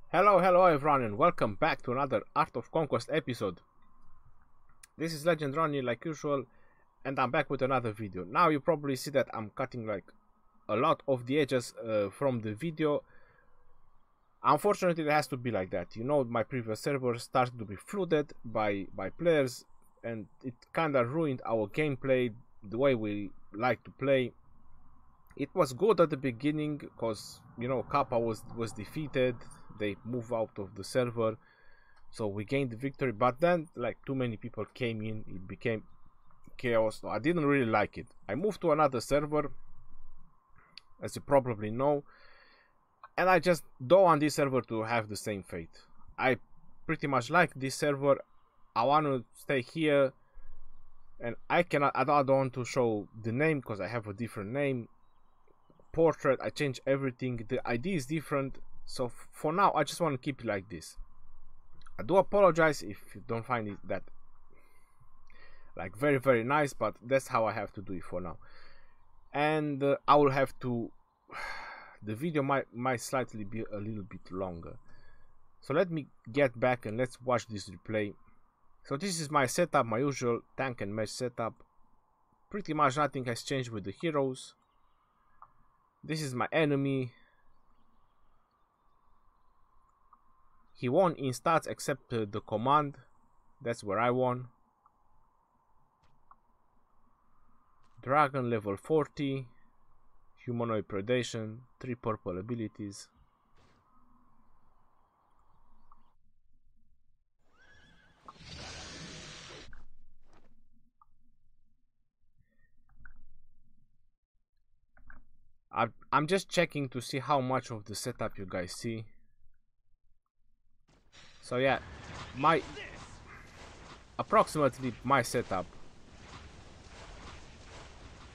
Hello everyone and welcome back to another Art of Conquest episode. This is Legend Ronnie like usual and I'm back with another video. Now you probably see that I'm cutting like a lot of the edges from the video. Unfortunately it has to be like that. You know, my previous server started to be flooded by players and it kinda ruined our gameplay, the way we like to play. It was good at the beginning because, you know, Kappa was defeated. They moved out of the server, so we gained the victory, but then like too many people came in, it became chaos. So I didn't really like it. I moved to another server, as you probably know, and I just don't want this server to have the same fate. I pretty much like this server. I want to stay here, and I don't want to show the name because I have a different name. Portrait, I change everything. The ID is different. So for now, I just want to keep it like this. I do apologize if you don't find it that like very nice, but that's how I have to do it for now. And I will have to. The video might slightly be a little bit longer. So let me get back and let's watch this replay. So this is my setup, my usual tank and mesh setup. Pretty much nothing has changed with the heroes. This is my enemy. He won in stats except the command. That's where I won. Dragon level 40. Humanoid predation. 3 purple abilities. I'm just checking to see how much of the setup you guys see. So yeah, approximately my setup.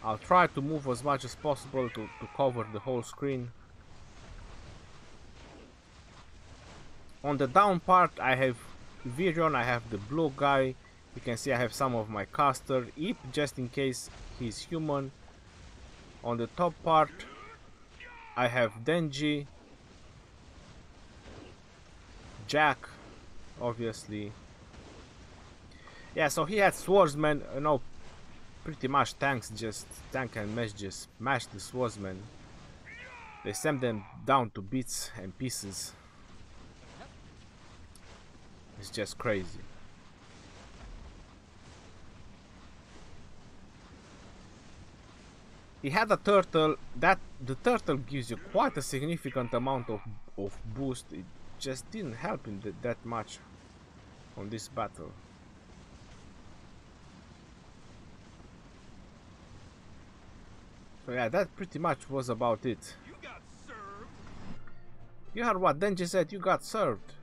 I'll try to move as much as possible to cover the whole screen. On the down part I have Virion, I have the blue guy. You can see I have some of my caster, Ip just in case he's human. On the top part I have Denji, Jack, obviously. Yeah, so he had swordsmen, you know, pretty much tank and mesh just smash the swordsmen. They send them down to bits and pieces. It's just crazy. He had a turtle. The turtle gives you quite a significant amount of boost. It just didn't help him that much on this battle. So yeah, that pretty much was about it. You heard what Denji said, you got served.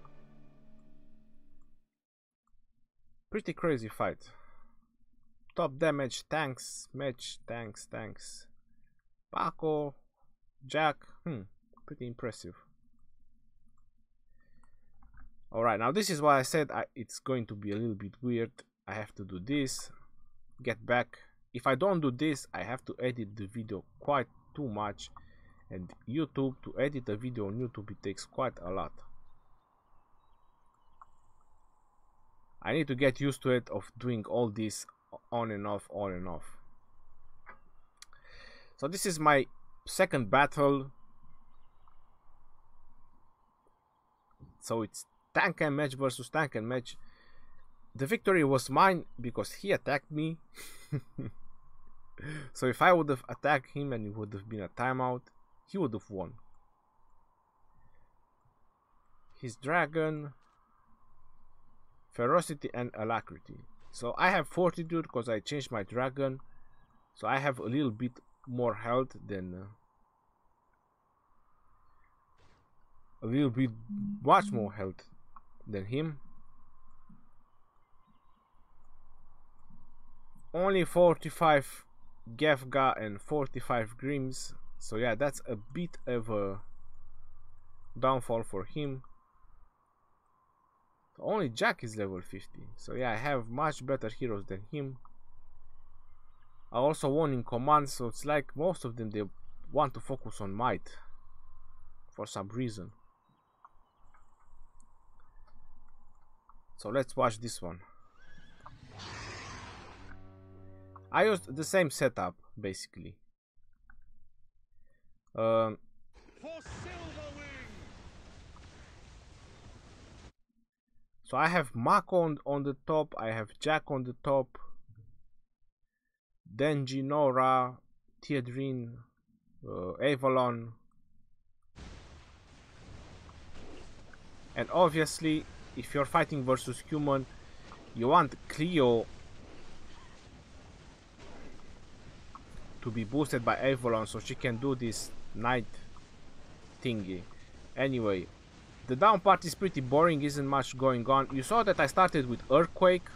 Pretty crazy fight. Top damage, tanks, match, tanks. Paco, Jack, pretty impressive. Alright, now this is why I said it's going to be a little bit weird. I have to do this, get back. If I don't do this, I have to edit the video quite too much. And YouTube, to edit a video on YouTube, it takes quite a lot. I need to get used to it, of doing all this on and off. So this is my second battle. So it's tank and match versus tank and match. The victory was mine because he attacked me. So if I would have attacked him and it would have been a timeout, he would have won. His dragon, ferocity and alacrity. So I have fortitude because I changed my dragon. So I have a little bit more health than much more health than him. Only 45 Gefga and 45 Grims. So yeah, that's a bit of a downfall for him. Only Jack is level 50. So yeah, I have much better heroes than him. I also won in command, so it's like most of them, they want to focus on might for some reason. So let's watch this one. I used the same setup basically. So I have Mako on the top, I have Jack on the top, Denji, Nora, Theodrin, Avalon, and obviously if you're fighting versus human, you want Cleo to be boosted by Avalon so she can do this night thingy. Anyway, the down part is pretty boring, isn't much going on. You saw that I started with Earthquake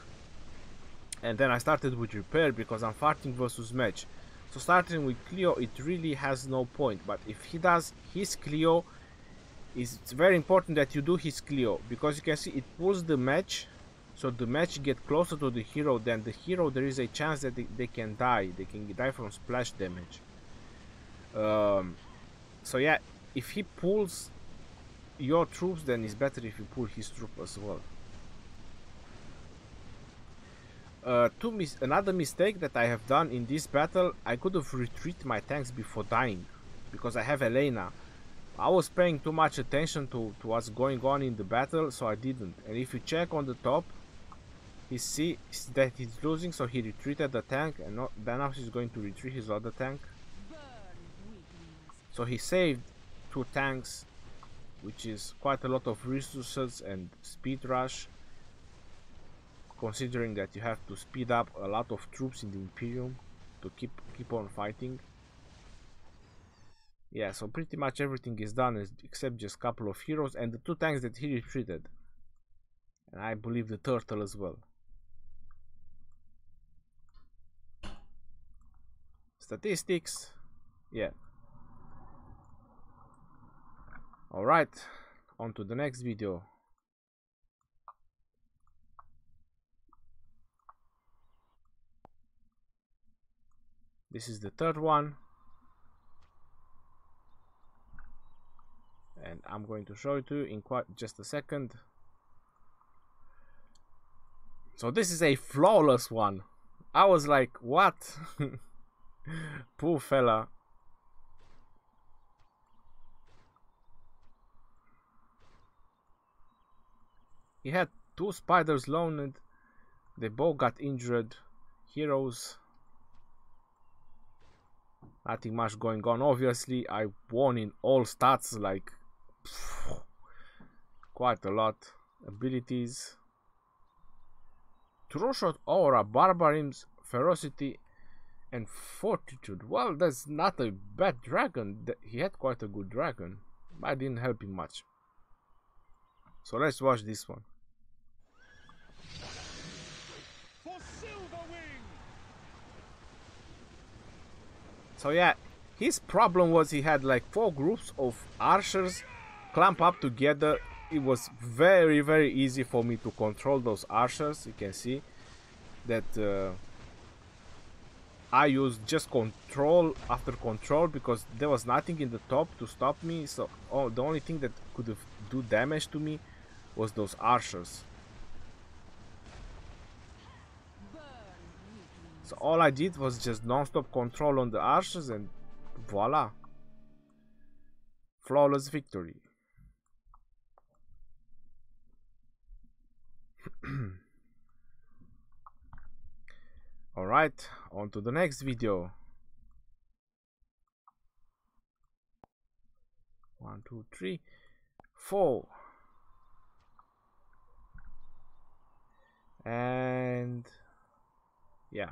and then I started with Repair because I'm fighting versus Match. So starting with Cleo, it really has no point, but if he does his Cleo, it's very important that you do his Cleo, because you can see it pulls the match, so the match get closer to the hero. Then the hero, there is a chance that they can die. They can die from splash damage. So yeah, if he pulls your troops, then it's better if you pull his troop as well. Another mistake that I have done in this battle, I could have retreated my tanks before dying, because I have Elena. I was paying too much attention to what's going on in the battle, so I didn't. And if you check on the top, he sees that he's losing, so he retreated the tank, and then now he's going to retreat his other tank. So he saved 2 tanks, which is quite a lot of resources and speed rush, considering that you have to speed up a lot of troops in the Imperium to keep on fighting. Yeah, so pretty much everything is done except just a couple of heroes and the 2 tanks that he retreated. And I believe the turtle as well. Statistics. Yeah. Alright, on to the next video. This is the 3rd one. And I'm going to show it to you in just a second. So this is a flawless one. I was like, what? Poor fella. He had 2 spiders loaned. They both got injured. Heroes. Nothing much going on. Obviously, I won in all stats, like quite a lot. Abilities: True Shot, Aura, Barbarism, Ferocity, and Fortitude. Well, that's not a bad dragon. He had quite a good dragon, but I didn't help him much. So let's watch this one. So yeah, his problem was he had like 4 groups of archers clump up together. It was very easy for me to control those archers. You can see that I used just control after control because there was nothing in the top to stop me. So the only thing that could do damage to me was those archers. So all I did was just non-stop control on the archers and voila. Flawless victory. Alright, on to the next video. 1, 2, 3, 4. And yeah.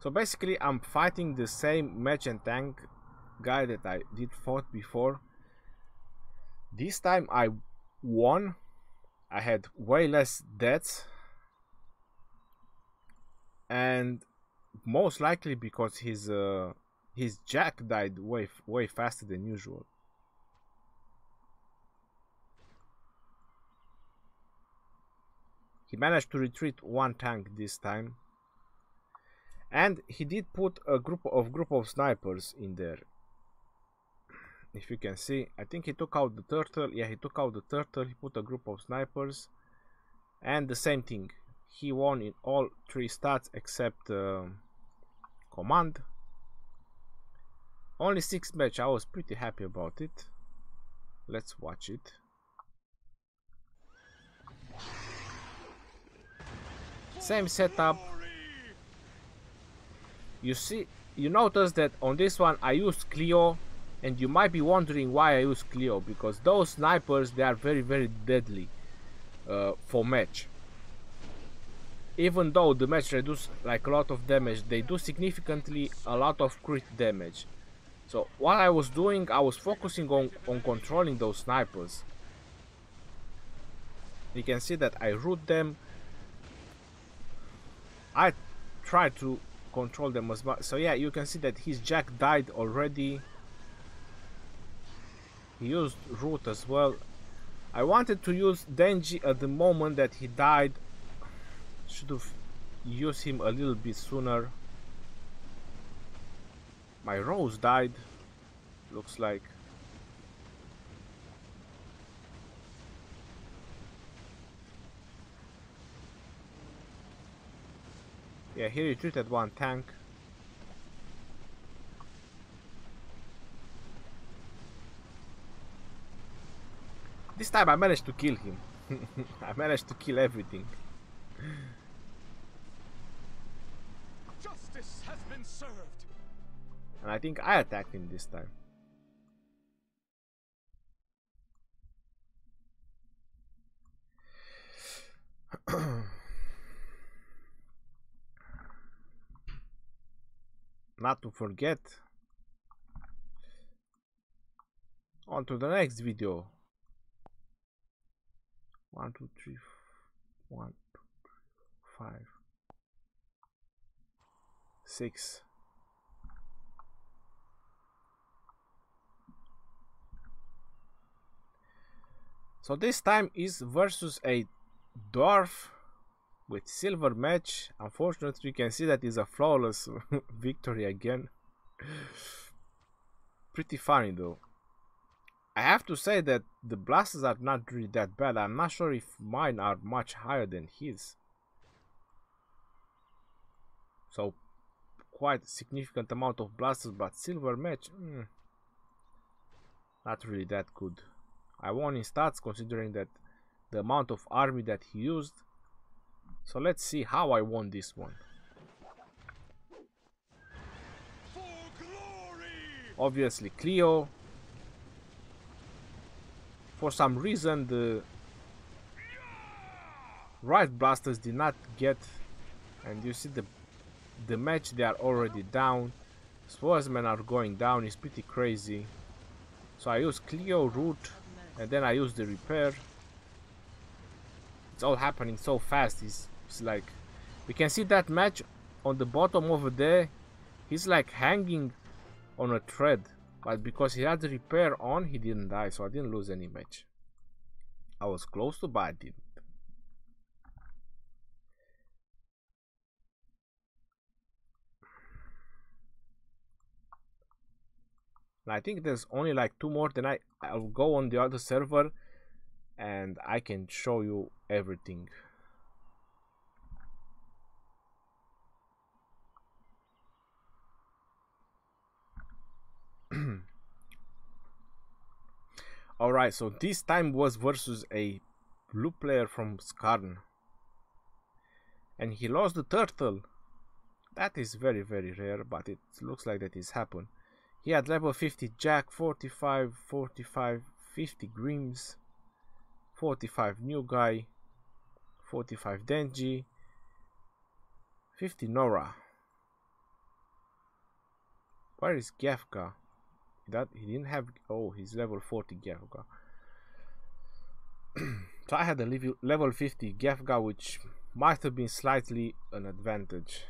So basically I'm fighting the same match and tank guy that I fought before. This time I won. I had way less deaths, and most likely because his jack died way faster than usual. He managed to retreat 1 tank this time, and he did put a group of snipers in there. If you can see, I think he took out the turtle. Yeah, he took out the turtle. He put a group of snipers, and the same thing. He won in all 3 stats except command. Only 6 match. I was pretty happy about it. Let's watch it. Same setup. You see, you notice that on this one I used Cleo, and you might be wondering why I use Cleo, because those snipers, they are very deadly for match. Even though the match reduces like a lot of damage, they do significantly a lot of crit damage. So what I was doing, I was focusing on controlling those snipers. You can see that I root them. I try to control them as much. So yeah, you can see that his Jack died already. He used root as well. I wanted to use Denji at the moment that he died. Should have used him a little bit sooner. My Rose died, looks like. Yeah, he retreated 1 tank. This time I managed to kill him. I managed to kill everything. Justice has been served. And I think I attacked him this time. Not to forget, on to the next video. 1 2 3 1 2 3 5 6. So this time is versus a Dwarf with silver match. Unfortunately, you can see that is a flawless victory again. Pretty funny though. I have to say that the blasters are not really that bad. I'm not sure if mine are much higher than his. So quite a significant amount of blasters, but silver match, not really that good. I won in stats considering that the amount of army that he used. So let's see how I won this one. Obviously Cleo. For some reason the right blasters did not get, and you see the match, they are already down. Swordsmen are going down. It's pretty crazy. So I use Cleo, root, and then I use the repair. It's all happening so fast. It's like, we can see that match on the bottom over there. He's like hanging on a thread, but because he had the repair on, he didn't die, so I didn't lose any match. I was close to, but I didn't. And I think there's only like 2 more, then I'll go on the other server and I can show you everything. Alright, so this time was versus a blue player from Skarn. And he lost the turtle. That is very rare, but it looks like that is happened. He had level 50 Jack, 45, 45, 50 Grims, 45 new guy, 45 Denji, 50 Nora. Where is Gefka? That he didn't have. Oh, he's level 40 Gefka. So I had a level 50 Gefka, which might have been slightly an advantage.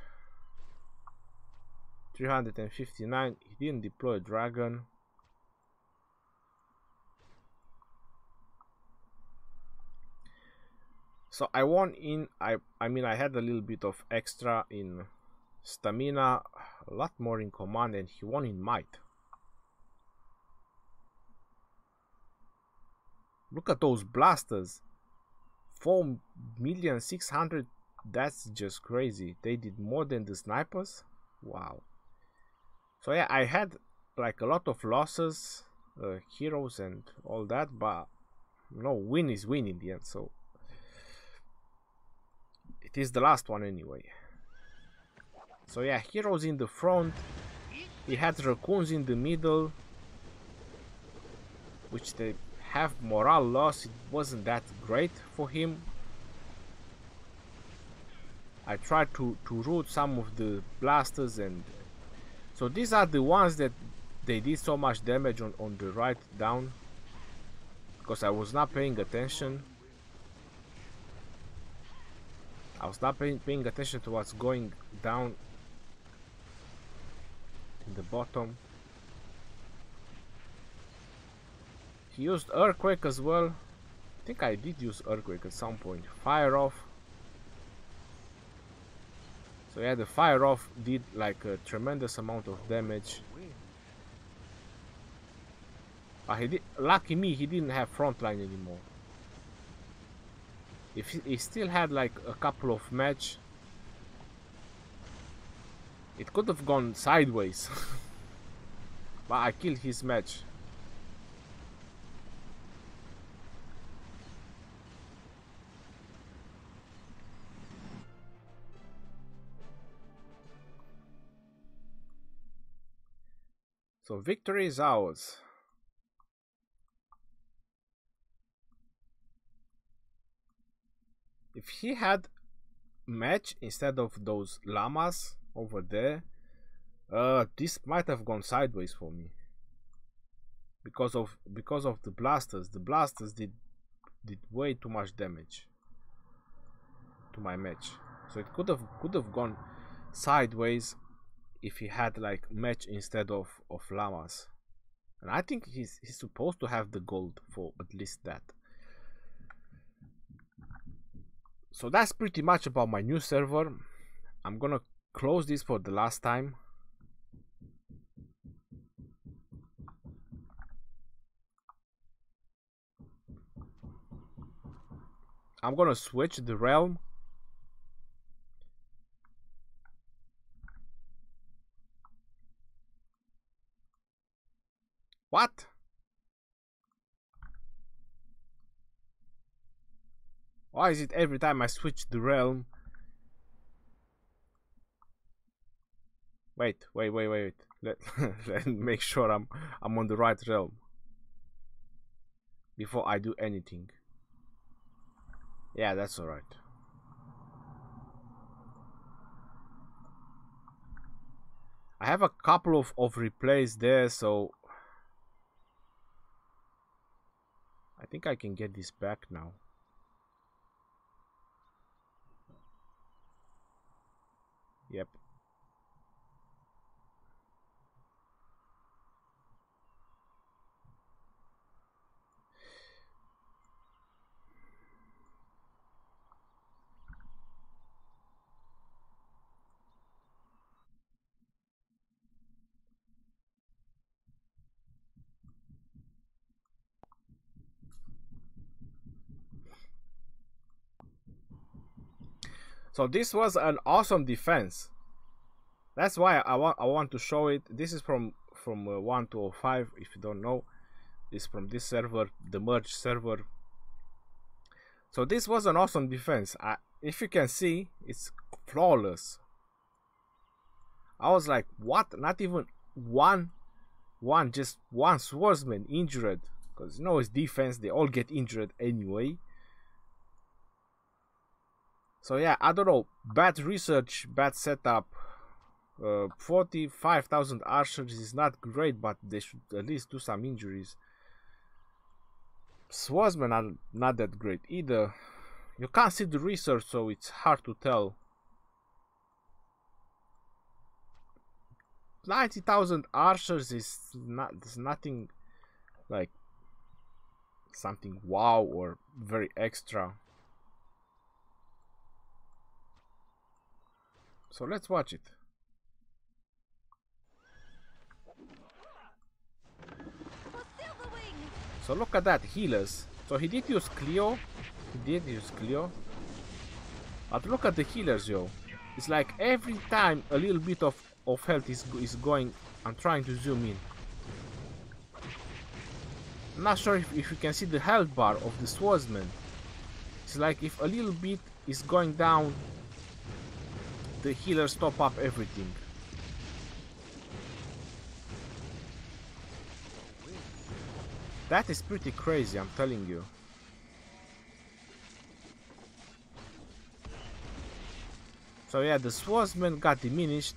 359. He didn't deploy a dragon. So I won in. I mean, I had a little bit of extra in stamina, a lot more in command, and he won in might. Look at those blasters. 4,600,000. That's just crazy. They did more than the snipers. Wow. So yeah, I had like a lot of losses, heroes and all that, but no, win is win in the end. So it is the last one anyway. So yeah, heroes in the front. He had raccoons in the middle, which they have morale loss. It wasn't that great for him. I tried to root some of the blasters, and so these are the ones that they did so much damage on the right down, because I was not paying attention. I was not paying attention to what's going down in the bottom. He used Earthquake as well. I think I did use Earthquake at some point. Fire Off. So yeah, the Fire Off did like a tremendous amount of damage. He did, lucky me, he didn't have frontline anymore. If he still had like a couple of match, it could have gone sideways. But I killed his match. So victory is ours. If he had match instead of those llamas over there, this might have gone sideways for me. Because of the blasters. The blasters did way too much damage to my match. So it could have gone sideways if he had like match instead of llamas. And I think he's supposed to have the gold for at least that. So that's pretty much about my new server. I'm gonna close this for the last time. I'm gonna switch the realm. What? Why is it every time I switch the realm? Wait. Let me make sure I'm on the right realm before I do anything. Yeah, that's alright. I have a couple of replays there, so I think I can get this back now. Yep. So this was an awesome defense. That's why I want to show it. This is from 1 to 05. If you don't know, it's from this server, the merge server. So this was an awesome defense. If you can see, it's flawless. I was like, what? Not even just one swordsman injured, because you know it's defense. They all get injured anyway. So yeah, I don't know, bad research, bad setup. 45,000 archers is not great, but they should at least do some injuries. Swordsmen are not that great either. You can't see the research, so it's hard to tell. 90,000 archers is nothing like something wow or very extra. So let's watch it. So look at that, healers. So he did use Cleo. He did use Cleo. But look at the healers, yo. It's like every time a little bit of health is going. I'm trying to zoom in. I'm not sure if you can see the health bar of the swordsman. It's like if a little bit is going down, the healers top up everything. That is pretty crazy, I'm telling you. So yeah, the swordsman got diminished.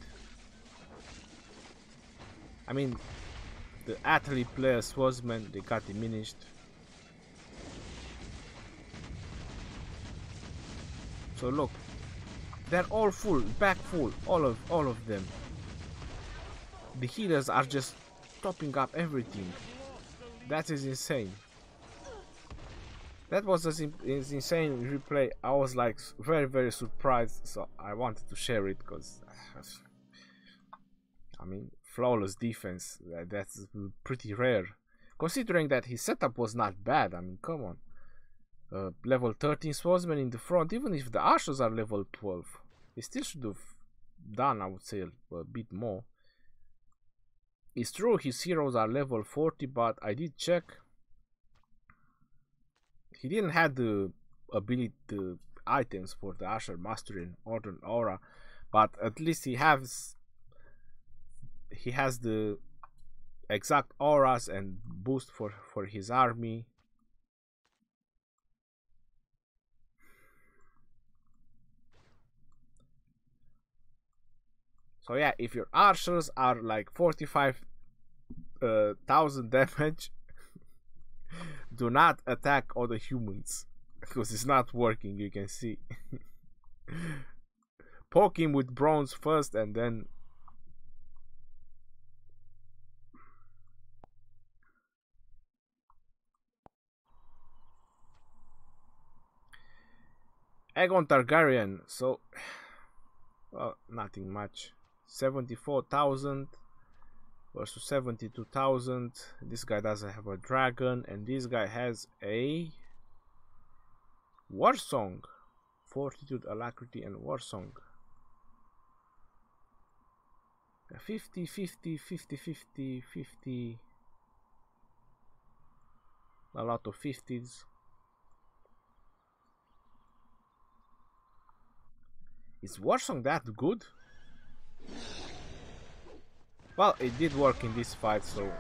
I mean, the athlete player swordsman, they got diminished. So look, they're all full, back full, all of them. The healers are just topping up everything. That is insane. That was an insane replay. I was like very surprised, so I wanted to share it because I mean, flawless defense, that's pretty rare, considering that his setup was not bad. I mean, come on. Level 13 swordsman in the front, even if the archers are level 12, he still should have done, I would say, a bit more. It's true his heroes are level 40, but I did check. He didn't have the ability, the items for the Asher Mastery or an Aura, but at least he has the exact auras and boost for his army. So yeah, if your archers are like 45,000 damage, do not attack other humans, because it's not working, you can see. Poke him with bronze first and then Aegon Targaryen. So well, nothing much. 74,000 versus 72,000. This guy doesn't have a dragon, and this guy has a war song. Fortitude, alacrity, and war song. 50, 50, 50, 50, 50. A lot of 50s. Is war song that good? Well, it did work in this fight, so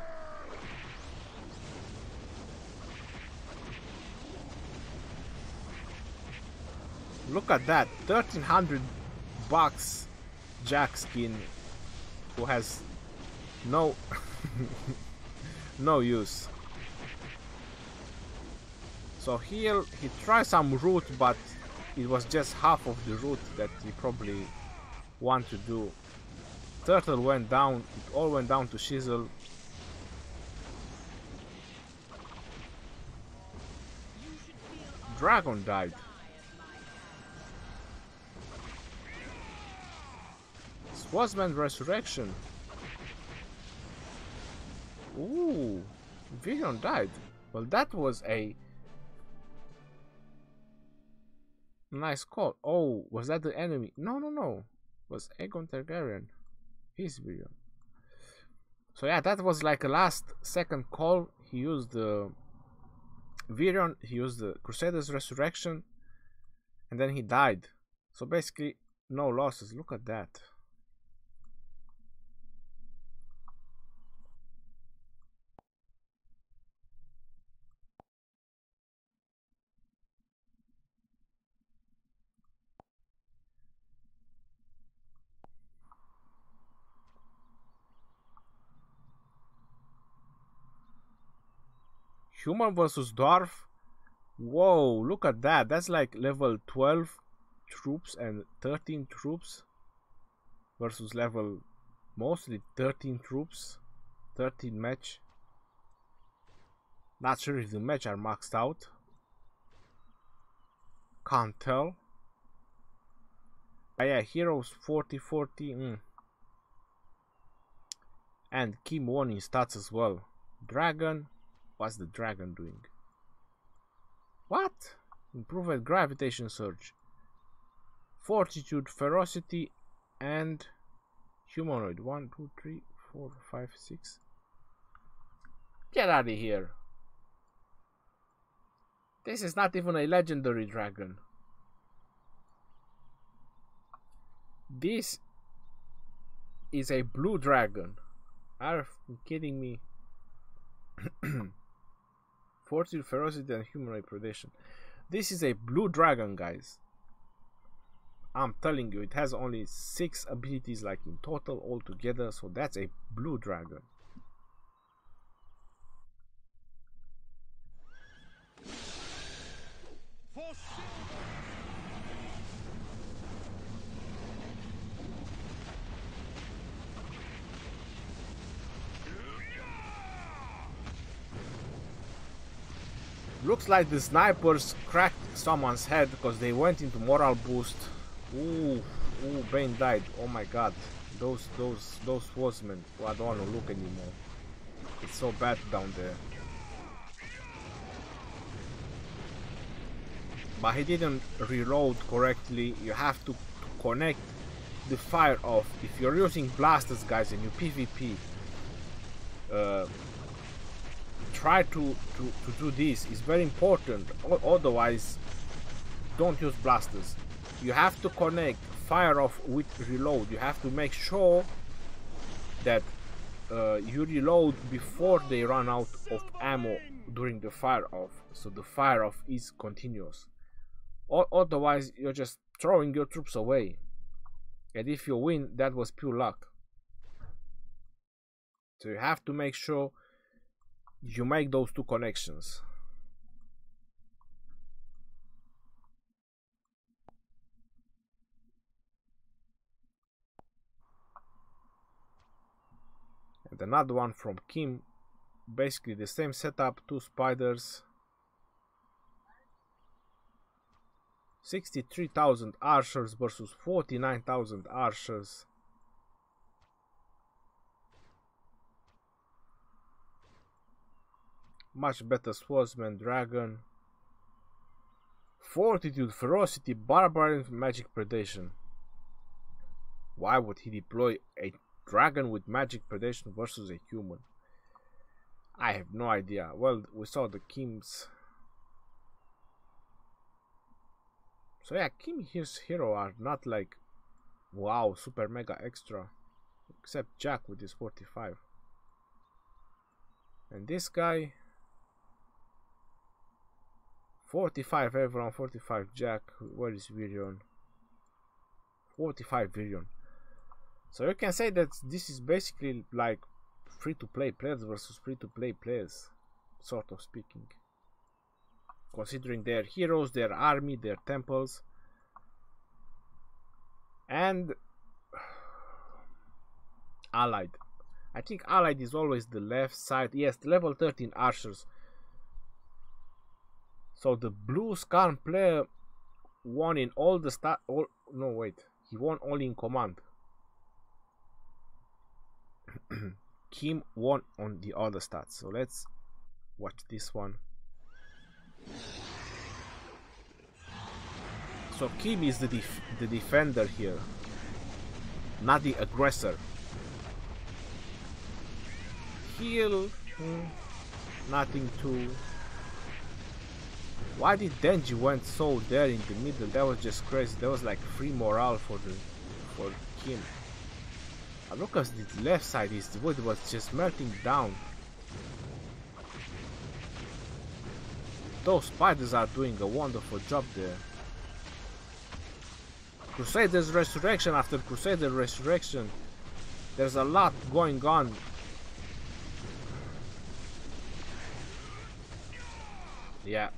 look at that, 1300 bucks Jack skin who has no no use. So here he tried some route, but it was just half of the route that he probably want to do. Turtle went down, it all went down to Shizzle. Dragon died. Swordsman Resurrection. Ooh, Vision died. Well, that was a nice call. Oh, was that the enemy? No, no, no. It was Aegon Targaryen. His Vision. So yeah, that was like a last second call. He used the Virion, he used the Crusader's Resurrection, and then he died. So basically, no losses. Look at that. Human versus Dwarf. Whoa, look at that. That's like level 12 troops and 13 troops versus level mostly 13 troops, 13 match. Not sure if the match are maxed out. Can't tell. Yeah, heroes 40-40. And Kim won in stats as well. Dragon. What's the dragon doing? What? Improved gravitation surge, fortitude, ferocity, and humanoid. 1, 2, 3, 4, 5, 6. Get out of here. This is not even a legendary dragon. This is a blue dragon. Are you kidding me? Fortitude, ferocity, and humanoid predation. This is a blue dragon, guys. I'm telling you, it has only 6 abilities, like in total altogether. So that's a blue dragon. Looks like the snipers cracked someone's head because they went into morale boost. Ooh, Bane died. Oh my god. Those swordsmen. Well, I don't want to look anymore. It's so bad down there. But he didn't reload correctly. You have to connect the fire off. If you're using blasters, guys, and you PvP, try to do this. It's very important. Otherwise, don't use blasters. You have to connect fire off with reload. You have to make sure that you reload before they run out of ammo during the fire off, so the fire off is continuous. Otherwise, you're just throwing your troops away, and if you win, that was pure luck. So you have to make sure you make those 2 connections. And another one from Kim, basically the same setup, 2 spiders, 63,000 archers versus 49,000 archers. Much better swordsman, dragon, fortitude, ferocity, barbarian, magic predation. Why would he deploy a dragon with magic predation versus a human? I have no idea. Well, we saw the Kim's. So yeah, Kim's hero are not like wow, super mega extra, except Jack with his 45. And this guy, 45 everyone, 45 Jack. Where is Virion? 45 Virion. So you can say that this is basically like free-to-play players versus free-to-play players, sort of speaking. Considering their heroes, their army, their temples. And allied. I think allied is always the left side. Yes, level 13 archers. So the blue Skarn player won in all the no, wait. He won only in command. Kim won on the other stats. So let's watch this one. So Kim is the defender here, not the aggressor. Heal, nothing to. Why did Denji went so there in the middle? That was just crazy. That was like free morale for Kim. And look at the left side, the wood was just melting down. Those spiders are doing a wonderful job there. Crusader's Resurrection after Crusader Resurrection. There's a lot going on. Yeah,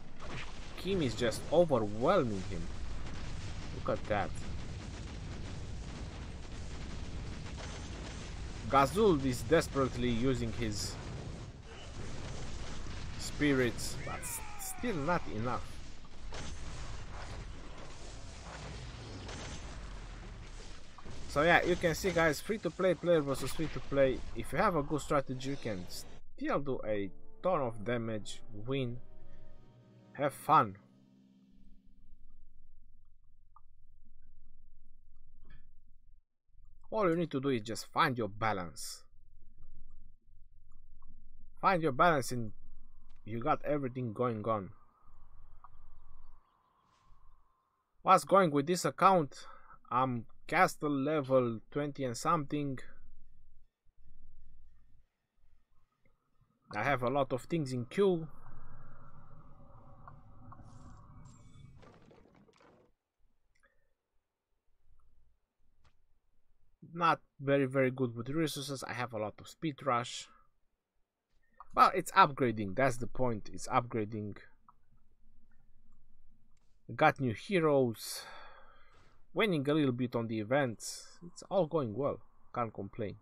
Kim is just overwhelming him. Look at that. Gazul is desperately using his spirits, but still not enough. So yeah, you can see, guys, free-to-play player versus free-to-play. If you have a good strategy, you can still do a ton of damage, win, have fun. All you need to do is just find your balance. Find your balance and you got everything going on. What's going with this account? I'm castle level 20 and something. I have a lot of things in queue. Not very good with resources. I have a lot of speed rush. Well, it's upgrading, that's the point. It's upgrading. Got new heroes. Winning a little bit on the events. It's all going well. Can't complain.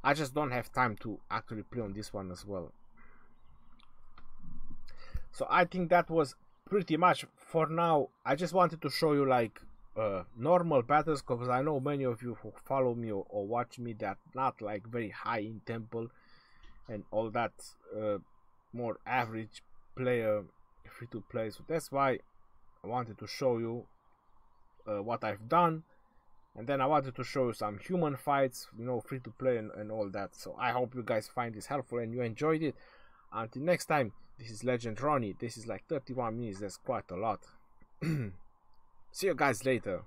I just don't have time to actually play on this one as well. So I think that was pretty much for now. I just wanted to show you like normal battles, because I know many of you who follow me or watch me that not like very high in temple and all that, more average player, free to play. So that's why I wanted to show you what I've done, and then I wanted to show you some human fights, you know, free to play and all that. So I hope you guys find this helpful and you enjoyed it. Until next time, this is Legend Ronnie. This is like 31 minutes. That's quite a lot. See you guys later.